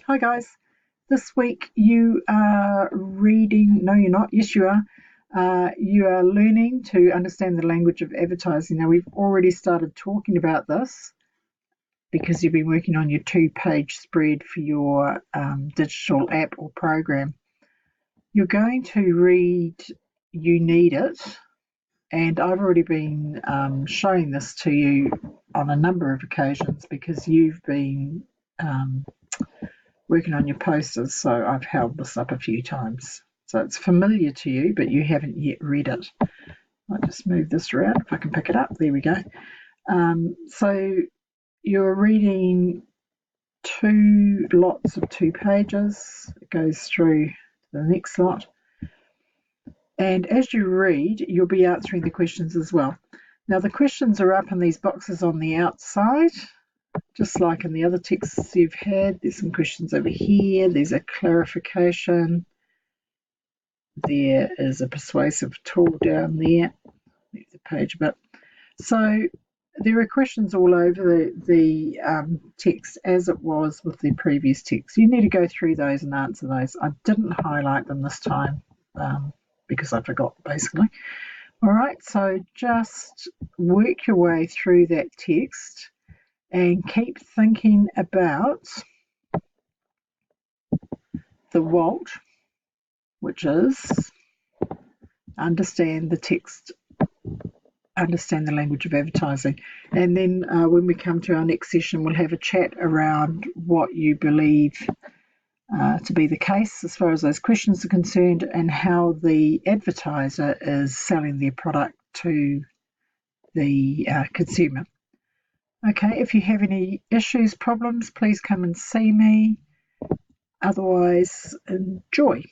Hi guys. This week you are reading, no you're not, yes you are. You are learning to understand the language of advertising. Now we've already started talking about this because you've been working on your 2-page spread for your digital app or program. You're going to read You Need It, and I've already been showing this to you on a number of occasions because you've been working on your posters, so I've held this up a few times. So it's familiar to you, but you haven't yet read it. I'll just move this around if I can pick it up. There we go. So you're reading 2 lots of 2 pages. It goes through to the next lot. And as you read, you'll be answering the questions as well. Now the questions are up in these boxes on the outside. Just like in the other texts you've had, there's some questions over here, there's a clarification, there is a persuasive tool down there, move the page a bit. So there are questions all over the text as it was with the previous text. You need to go through those and answer those. I didn't highlight them this time because I forgot basically. All right, so just work your way through that text and keep thinking about the WALT, which is understand the text, understand the language of advertising. And then when we come to our next session, we'll have a chat around what you believe to be the case as far as those questions are concerned and how the advertiser is selling their product to the consumer. Okay, if you have any issues, problems, please come and see me. Otherwise, enjoy.